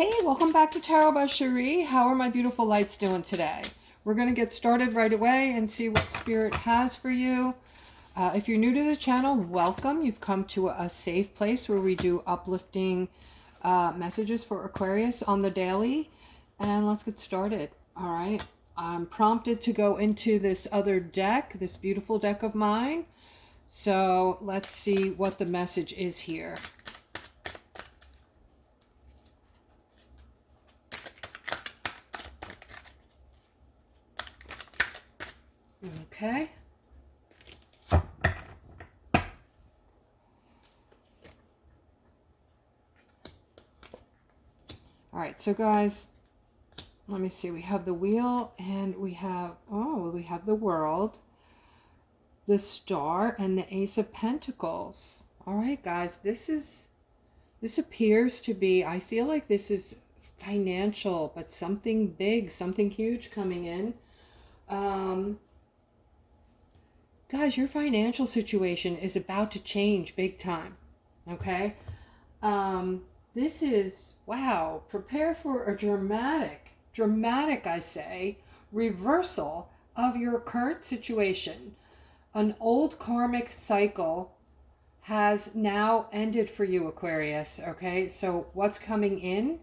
Hey, welcome back to Tarot by Cherie. How are my beautiful lights doing today? We're going to get started right away and see what Spirit has for you. If you're new to the channel, welcome. You've come to a safe place where we do uplifting messages for Aquarius on the daily. And let's get started. All right. I'm prompted to go into this other deck, this beautiful deck of mine. So let's see what the message is here. Okay. All right, so guys, let me see. We have the wheel and we have, we have the world, the star, and the Ace of Pentacles. All right, guys, this appears to be, I feel like this is financial, but something big, something huge coming in. Guys, your financial situation is about to change big time, okay? This is, wow, prepare for a dramatic, I say, reversal of your current situation. An old karmic cycle has now ended for you, Aquarius, okay? So what's coming in?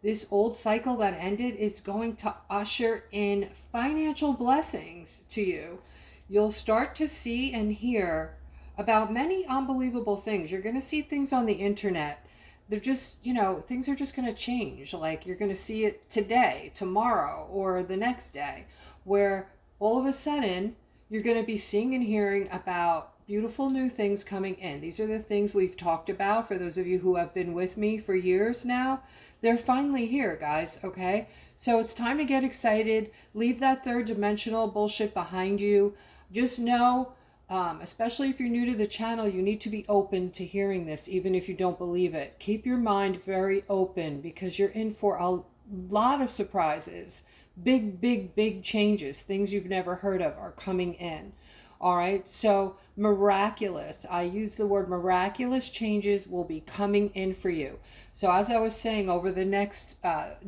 This old cycle that ended is going to usher in financial blessings to you. You'll start to see and hear about many unbelievable things. You're going to see things on the internet. They're just, things are just going to change. Like you're going to see it today, tomorrow, or the next day, where all of a sudden you're going to be seeing and hearing about beautiful new things coming in. These are the things we've talked about for those of you who have been with me for years now. They're finally here, guys, okay? So it's time to get excited. Leave that third dimensional bullshit behind you. Just know, especially if you're new to the channel, you need to be open to hearing this, even if you don't believe it. Keep your mind very open because you're in for a lot of surprises. Big changes. Things you've never heard of are coming in. All right, so miraculous. I use the word miraculous changes will be coming in for you. So as I was saying, over the next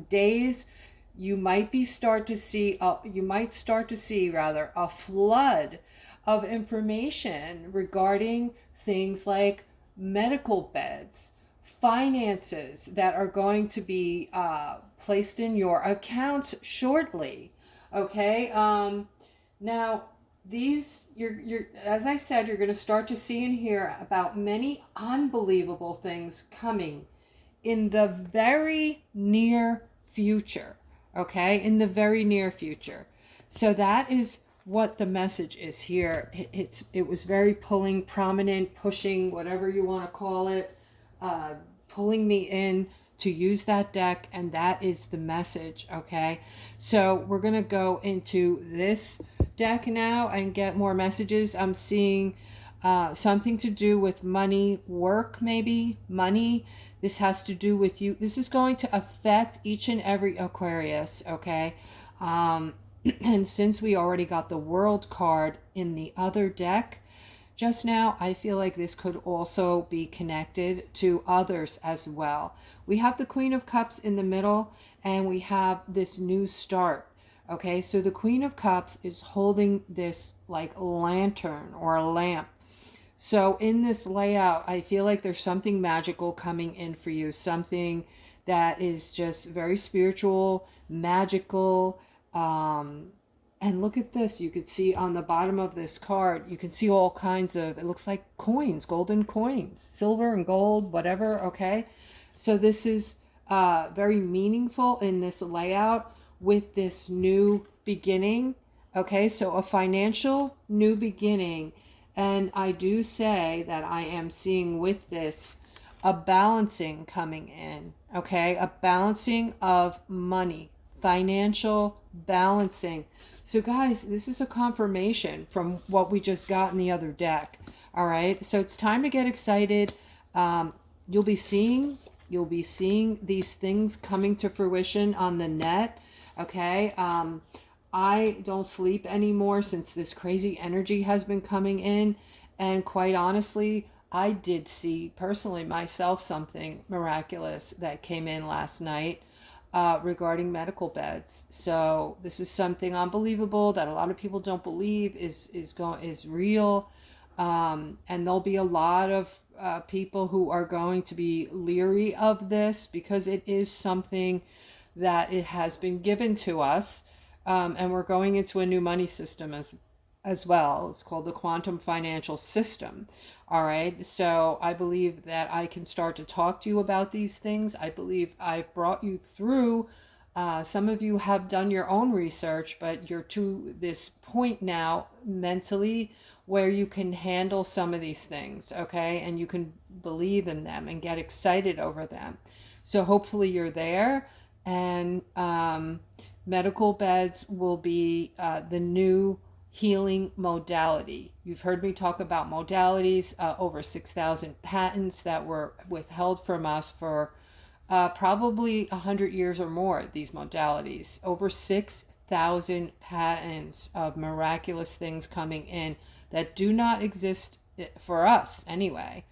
days, you might start to see a flood of information regarding things like medical beds, finances that are going to be placed in your accounts shortly. Okay. Now these, as I said, you're going to start to see and hear about many unbelievable things coming in the very near future. Okay, in the very near future. So that is what the message is here. It was very pulling, prominent, pushing, whatever you want to call it, pulling me in to use that deck, and that is the message. Okay, so we're gonna go into this deck now and get more messages. I'm seeing something to do with money, work, maybe money. This has to do with you. This is going to affect each and every Aquarius, okay? And since we already got the World card in the other deck just now, I feel like this could also be connected to others as well. We have the Queen of Cups in the middle, and we have this new start, okay? So the Queen of Cups is holding this like lantern or a lamp. So in this layout, I feel like there's something magical coming in for you. Something that is just very spiritual, magical. And look at this. You could see on the bottom of this card, you can see all kinds of, it looks like coins, golden coins, silver and gold, whatever, okay? So this is very meaningful in this layout with this new beginning, okay? So a financial new beginning. And I do say that I am seeing with this a balancing coming in, okay? A balancing of money, financial balancing. So guys, this is a confirmation from what we just got in the other deck, all right? So it's time to get excited. You'll be seeing these things coming to fruition on the net, okay? I don't sleep anymore since this crazy energy has been coming in. And quite honestly, I did see personally myself something miraculous that came in last night regarding medical beds. So this is something unbelievable that a lot of people don't believe is real, and there'll be a lot of people who are going to be leery of this because it is something that it has been given to us, and we're going into a new money system as well. It's called the quantum financial system. All right. So I believe that I can start to talk to you about these things. I believe I've brought you through. Some of you have done your own research, but you're to this point now mentally where you can handle some of these things, okay? And you can believe in them and get excited over them. So hopefully you're there. And medical beds will be the new healing modality. You've heard me talk about modalities, over 6,000 patents that were withheld from us for probably 100 years or more, these modalities. Over 6,000 patents of miraculous things coming in that do not exist for us anyway.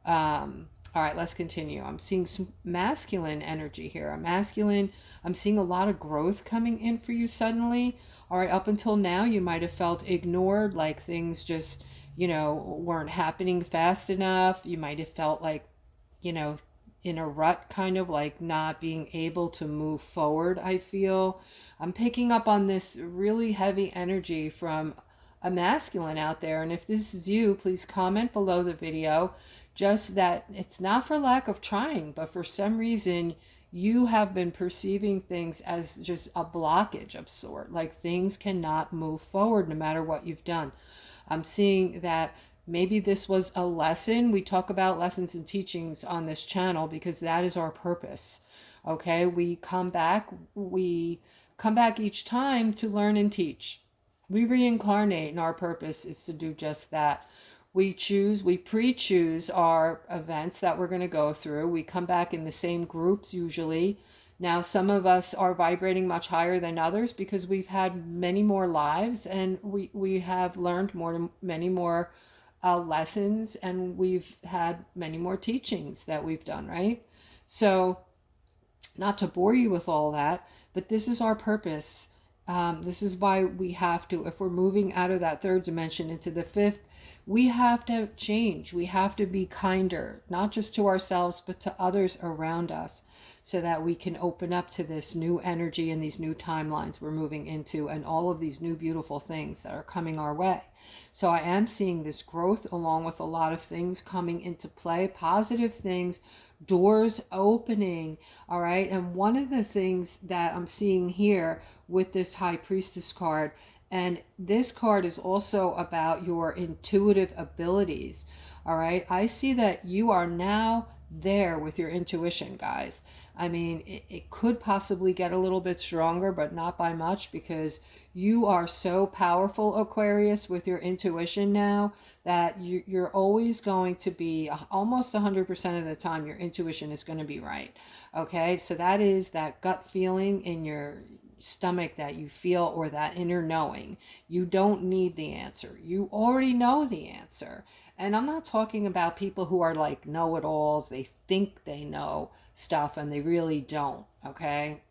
All right, let's continue. I'm seeing some masculine energy here. I'm seeing a lot of growth coming in for you suddenly. All right, up until now, you might have felt ignored, like things just, weren't happening fast enough. You might have felt like, in a rut, kind of like not being able to move forward, I feel. I'm picking up on this really heavy energy from a masculine out there. And if this is you, please comment below the video. Just that it's not for lack of trying, but for some reason you have been perceiving things as just a blockage of sort, like things cannot move forward no matter what you've done. I'm seeing that maybe this was a lesson. We talk about lessons and teachings on this channel because that is our purpose. Okay, we come back each time to learn and teach. We reincarnate, and our purpose is to do just that. We pre-choose our events that we're going to go through. We come back in the same groups usually. Now, some of us are vibrating much higher than others because we've had many more lives, and we have learned many more lessons, and we've had many more teachings that we've done, right? So, not to bore you with all that, but this is our purpose. This is why we have to, if we're moving out of that third dimension into the fifth, we have to change. We have to be kinder, not just to ourselves, but to others around us, so that we can open up to this new energy and these new timelines we're moving into, and all of these new beautiful things that are coming our way. So I am seeing this growth along with a lot of things coming into play, positive things, doors opening. All right. And one of the things that I'm seeing here with this High Priestess card, and this card is also about your intuitive abilities. All right. I see that you are now there with your intuition, guys. I mean, it could possibly get a little bit stronger, but not by much, because you are so powerful, Aquarius, with your intuition now, that you're always going to be, almost 100% of the time, your intuition is going to be right. Okay, so that is that gut feeling in your stomach that you feel, or that inner knowing. You don't need the answer. You already know the answer. And I'm not talking about people who are like know-it-alls. They think they know stuff and they really don't, okay?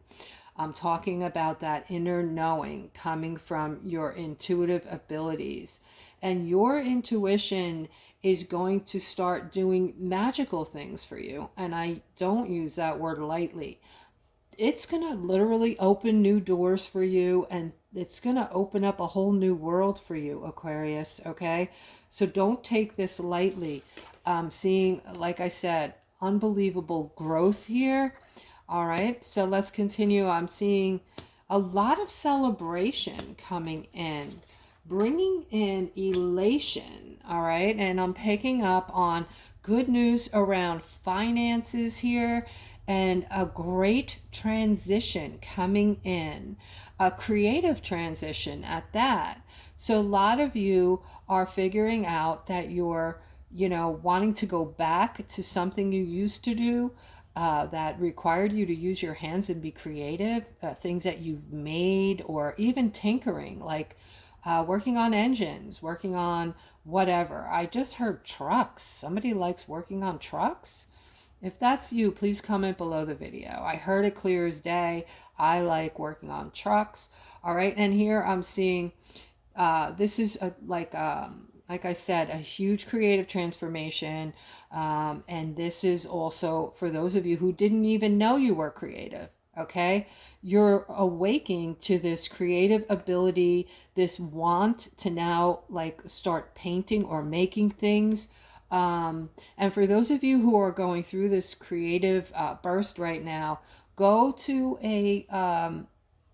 I'm talking about that inner knowing coming from your intuitive abilities. And your intuition is going to start doing magical things for you. And I don't use that word lightly. It's going to literally open new doors for you, and it's going to open up a whole new world for you, Aquarius, okay? So don't take this lightly. Seeing, like I said, unbelievable growth here. All right, so let's continue. I'm seeing a lot of celebration coming in, bringing in elation. All right, and I'm picking up on good news around finances here, and a great transition coming in, a creative transition at that. So a lot of you are figuring out that you're, wanting to go back to something you used to do, that required you to use your hands and be creative, things that you've made, or even tinkering, like working on engines, working on whatever. I just heard trucks. Somebody likes working on trucks. If that's you, please comment below the video. I heard it clear as day. I like working on trucks. All right, and here I'm seeing this is like I said, a huge creative transformation. And this is also for those of you who didn't even know you were creative. Okay, you're awaking to this creative ability, this want to now like start painting or making things. And for those of you who are going through this creative burst right now, go to a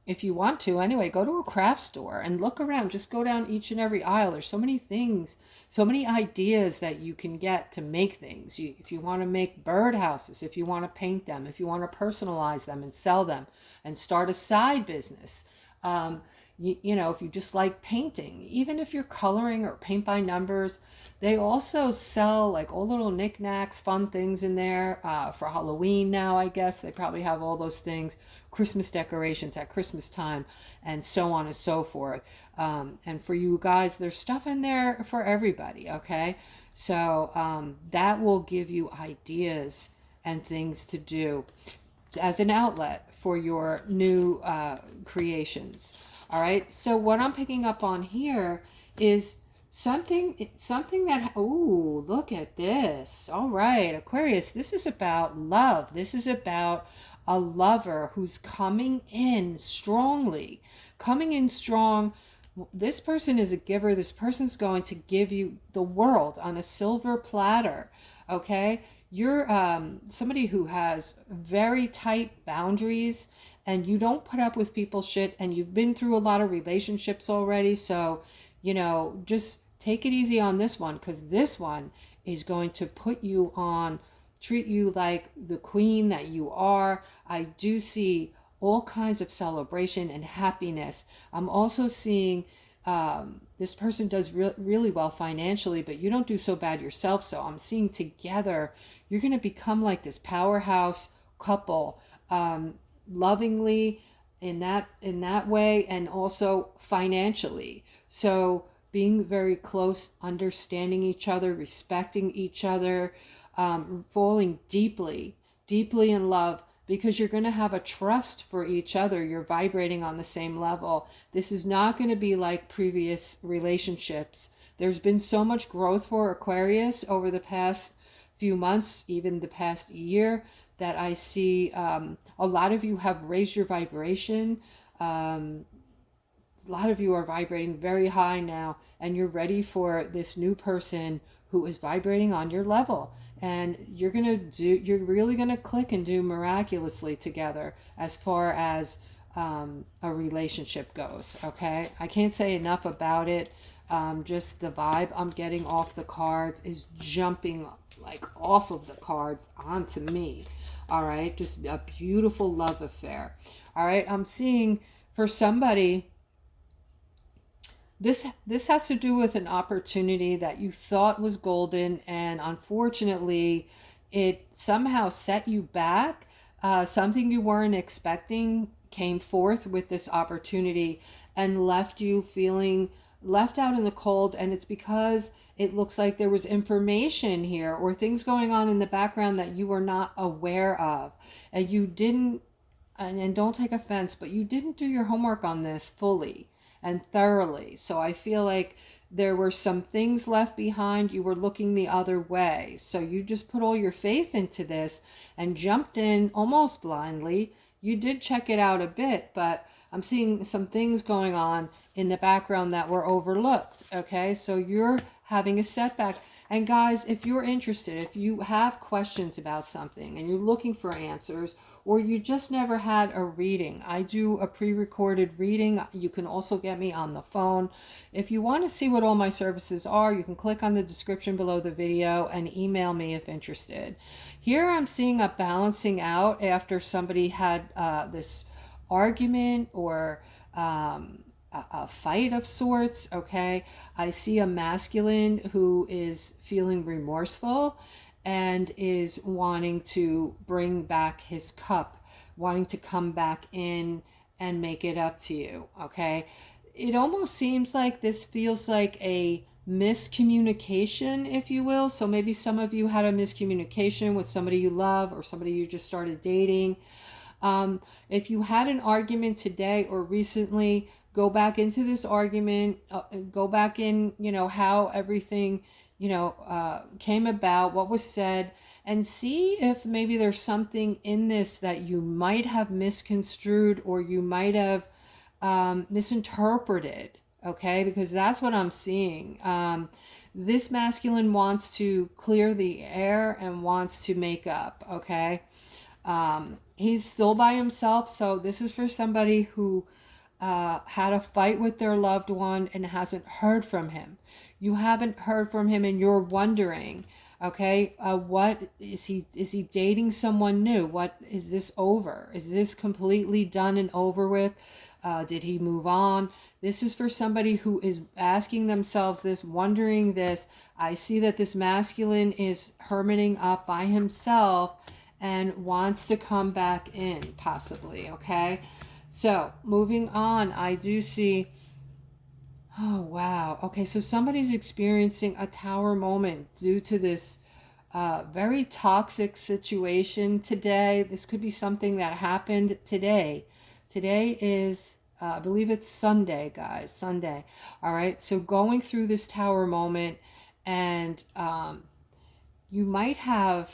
if you want to anyway, go to a craft store and look around. Just go down each and every aisle. There's so many things, so many ideas that you can get to make things. If you want to make birdhouses, if you want to paint them, if you want to personalize them and sell them and start a side business, you know, if you just like painting, even if you're coloring or paint by numbers, they also sell like all little knickknacks, fun things in there for Halloween now, I guess. They probably have all those things, Christmas decorations at Christmas time, and so on and so forth. And for you guys, there's stuff in there for everybody, okay? So that will give you ideas and things to do as an outlet for your new creations. All right, so what I'm picking up on here is something that, oh, look at this. All right, Aquarius, this is about love. This is about a lover who's coming in strongly, coming in strong. This person is a giver. This person's going to give you the world on a silver platter, okay? You're somebody who has very tight boundaries, and you don't put up with people's shit, and you've been through a lot of relationships already. So, you know, just take it easy on this one, because this one is going to put you on, treat you like the queen that you are. I do see all kinds of celebration and happiness. I'm also seeing this person does really well financially, but you don't do so bad yourself. So I'm seeing together, you're going to become like this powerhouse couple, lovingly in that way, and also financially. So being very close, understanding each other, respecting each other, falling deeply in love, because you're going to have a trust for each other. You're vibrating on the same level. This is not going to be like previous relationships. There's been so much growth for Aquarius over the past few months, even the past year, that I see a lot of you have raised your vibration. A lot of you are vibrating very high now, and you're ready for this new person who is vibrating on your level. And you're really gonna click and do miraculously together as far as a relationship goes. Okay, I can't say enough about it. Just the vibe I'm getting off the cards is jumping like off of the cards onto me. All right, just a beautiful love affair. All right, I'm seeing for somebody, this has to do with an opportunity that you thought was golden, and unfortunately it somehow set you back. Something you weren't expecting came forth with this opportunity and left you feeling left out in the cold. And it's because it looks like there was information here or things going on in the background that you were not aware of, and you didn't, and don't take offense, but you didn't do your homework on this fully and thoroughly. So I feel like there were some things left behind. You were looking the other way. So you just put all your faith into this and jumped in almost blindly. You did check it out a bit, but I'm seeing some things going on in the background that were overlooked. Okay, so you're having a setback. And guys, if you're interested, if you have questions about something and you're looking for answers, or you just never had a reading, I do a pre-recorded reading. You can also get me on the phone. If you want to see what all my services are, you can click on the description below the video and email me if interested. Here I'm seeing a balancing out after somebody had this argument or a fight of sorts. Okay, I see a masculine who is feeling remorseful and is wanting to bring back his cup, wanting to come back in and make it up to you. Okay, it almost seems like this feels like a miscommunication, if you will. So maybe some of you had a miscommunication with somebody you love or somebody you just started dating. If you had an argument today or recently, go back into this argument, go back in, how everything, came about, what was said, and see if maybe there's something in this that you might have misconstrued or you might have misinterpreted. Okay, because that's what I'm seeing. This masculine wants to clear the air and wants to make up. Okay. He's still by himself, so this is for somebody who had a fight with their loved one and hasn't heard from him. You haven't heard from him and you're wondering, okay, what is he dating someone new? What is this over? Is this completely done and over with? Did he move on? This is for somebody who is asking themselves this, wondering this. I see that this masculine is hermiting up by himself and wants to come back in, possibly, okay? So, moving on, I do see, oh, wow. Okay, so somebody's experiencing a tower moment due to this very toxic situation today. This could be something that happened today. Today is, I believe it's Sunday, guys, Sunday. All right, so going through this tower moment, and you might have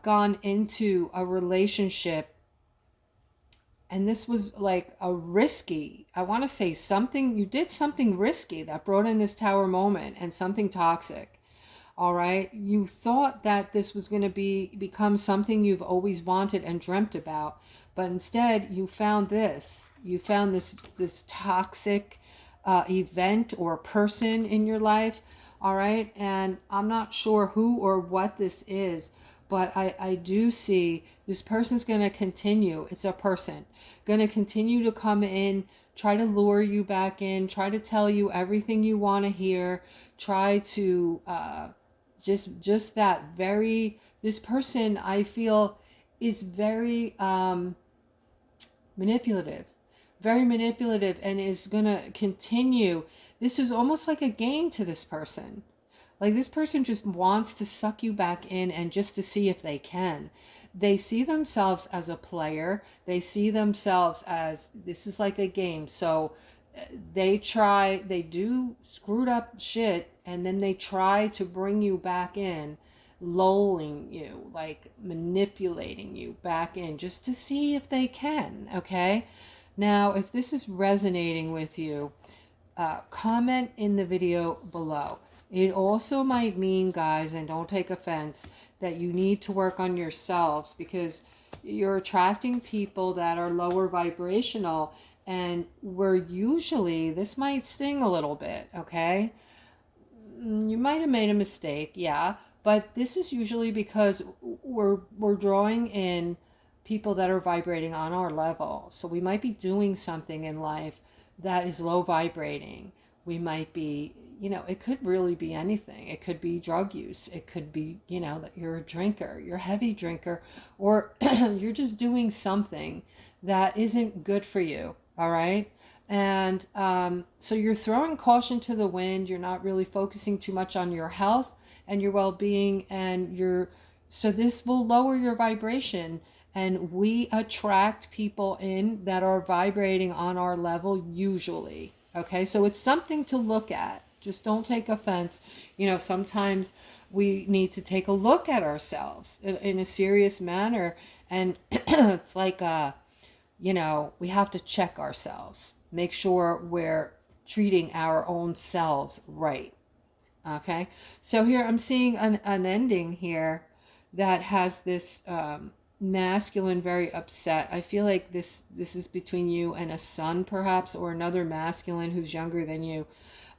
gone into a relationship and this was like a risky, I want to say something, you did something risky that brought in this tower moment and something toxic. All right, you thought that this was going to become something you've always wanted and dreamt about, but instead you found this. You found this toxic event or person in your life. All right, and I'm not sure who or what this is, but I do see this person's going to continue. It's a person going to continue to come in, try to lure you back in, try to tell you everything you want to hear, try to just that very, this person I feel is very manipulative, and is going to continue. This is almost like a game to this person. Like this person just wants to suck you back in and just to see if they can. They see themselves as a player. They see themselves as, this is like a game. So they do screwed up shit, and then they try to bring you back in, lulling you, like manipulating you back in just to see if they can, okay? Now, if this is resonating with you, comment in the video below. It also might mean, guys, and don't take offense, that you need to work on yourselves because you're attracting people that are lower vibrational, and we're usually, this might sting a little bit, okay? You might have made a mistake, yeah, but this is usually because we're drawing in people that are vibrating on our level. So we might be doing something in life that is low vibrating. We might be, it could really be anything. It could be drug use. It could be, that you're a drinker, you're a heavy drinker, or you're just doing something that isn't good for you. All right. And so you're throwing caution to the wind. You're not really focusing too much on your health and your well-being, and so this will lower your vibration, and we attract people in that are vibrating on our level usually. Okay, so it's something to look at. Just don't take offense. Sometimes we need to take a look at ourselves in a serious manner, and it's like we have to check ourselves, make sure we're treating our own selves right. Okay, so here I'm seeing an ending here that has this masculine very upset. I feel like this is between you and a son, perhaps, or another masculine who's younger than you.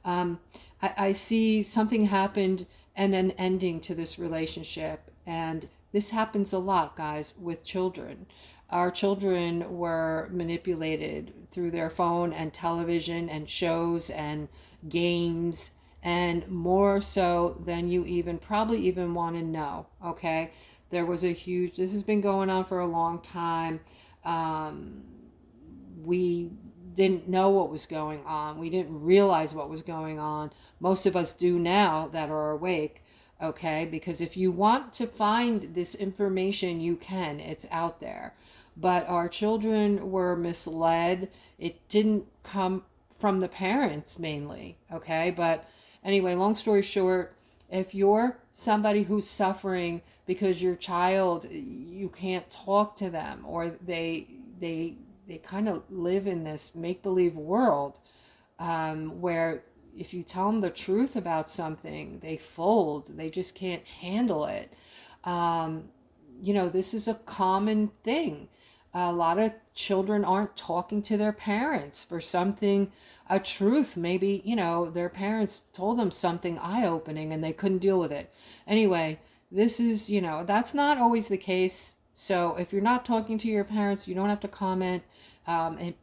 I see something happened and an ending to this relationship, and this happens a lot, guys, with children. Our children were manipulated through their phone and television and shows and games, and more so than you probably even want to know, okay? There was this has been going on for a long time. didn't know what was going on. We didn't realize what was going on. Most of us do now that are awake, okay? Because if you want to find this information, you can. It's out there. But our children were misled. It didn't come from the parents mainly, okay? But anyway, long story short, if you're somebody who's suffering because your child, you can't talk to them, or they kind of live in this make-believe world, where if you tell them the truth about something, they fold. They just can't handle it. This is a common thing. A lot of children aren't talking to their parents for something, a truth. Maybe, their parents told them something eye-opening and they couldn't deal with it. Anyway, this is, that's not always the case. So if you're not talking to your parents, you don't have to comment.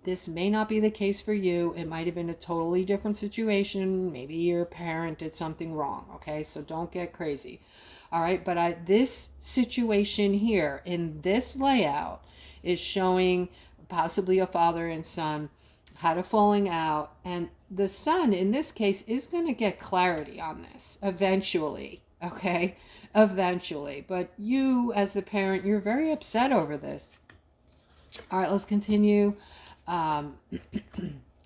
This may not be the case for you. It might have been a totally different situation. Maybe your parent did something wrong. Okay, so don't get crazy. All right, but this situation here in this layout is showing possibly a father and son had a falling out, and the son in this case is going to get clarity on this eventually. Okay, eventually. But you as the parent, you're very upset over this. All right, let's continue. I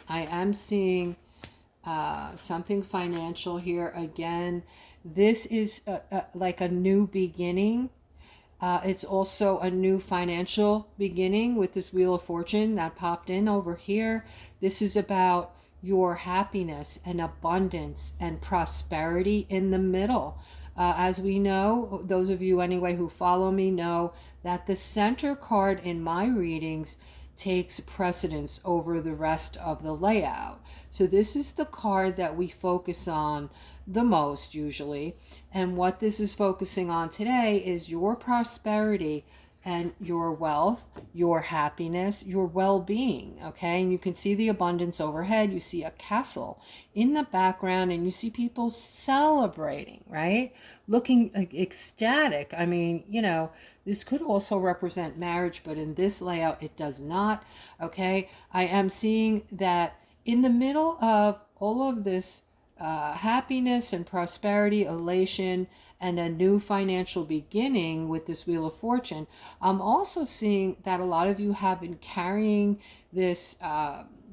am seeing something financial here again. This is like a new beginning. It's also a new financial beginning with this Wheel of Fortune that popped in over here. This is about your happiness and abundance and prosperity in the middle. As we know, those of you anyway who follow me know that the center card in my readings takes precedence over the rest of the layout. So this is the card that we focus on the most usually. And what this is focusing on today is your prosperity and your wealth, your happiness, your well-being, okay? And you can see the abundance overhead. You see a castle in the background, and you see people celebrating, right? Looking ecstatic. I mean, this could also represent marriage, but in this layout, it does not, okay? I am seeing that in the middle of all of this happiness and prosperity, elation, and a new financial beginning with this Wheel of Fortune, I'm also seeing that a lot of you have been carrying this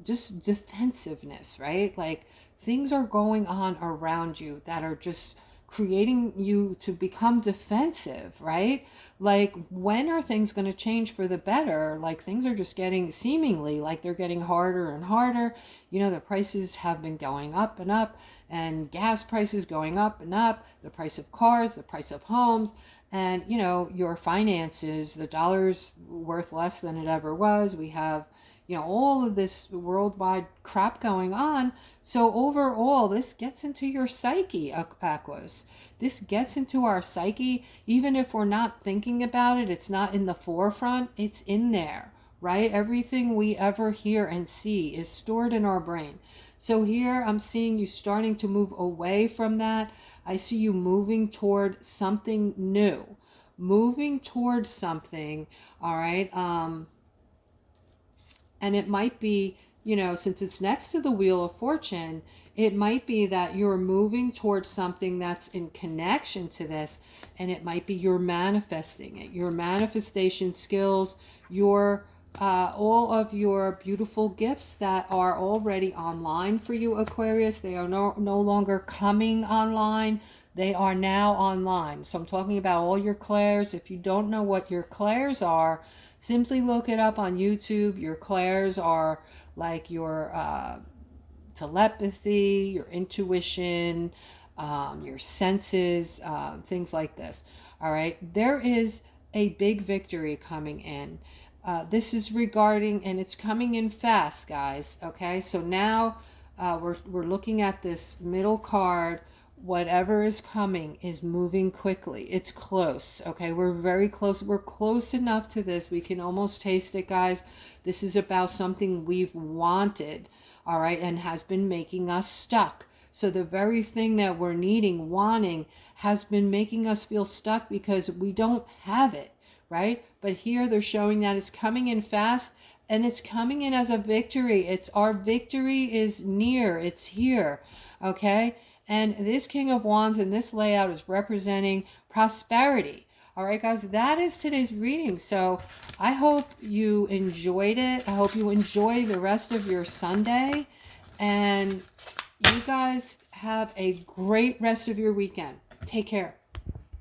just defensiveness, right? Like things are going on around you that are just creating you to become defensive, right? Like, when are things going to change for the better? Like, things are just getting, seemingly like they're getting harder and harder. The prices have been going up and up, and gas prices going up and up, the price of cars, the price of homes, and your finances, the dollar's worth less than it ever was. We have all of this worldwide crap going on. So overall, this gets into your psyche, Aquas. This gets into our psyche. Even if we're not thinking about it, it's not in the forefront, it's in there, right? Everything we ever hear and see is stored in our brain. So here I'm seeing you starting to move away from that. I see you moving toward something new, moving towards something, all right? And it might be, since it's next to the Wheel of Fortune, it might be that you're moving towards something that's in connection to this, and it might be you're manifesting it, your manifestation skills, your all of your beautiful gifts that are already online for you, Aquarius. They are no longer coming online. They are now online. So I'm talking about all your clairs. If you don't know what your clairs are, simply look it up on YouTube. Your clairs are like your telepathy, your intuition, your senses, things like this. All right. There is a big victory coming in. This is regarding, and it's coming in fast, guys. Okay. So now we're looking at this middle card. Whatever is coming is moving quickly. It's close. Okay, we're very close. We're close enough to this. We can almost taste it, guys. This is about something we've wanted, all right, and has been making us stuck. So the very thing that we're needing, wanting, has been making us feel stuck because we don't have it, right? But here they're showing that it's coming in fast, and it's coming in as a victory. It's our victory is near. It's here. Okay. And this King of Wands in this layout is representing prosperity. All right, guys, that is today's reading. So I hope you enjoyed it. I hope you enjoy the rest of your Sunday. And you guys have a great rest of your weekend. Take care.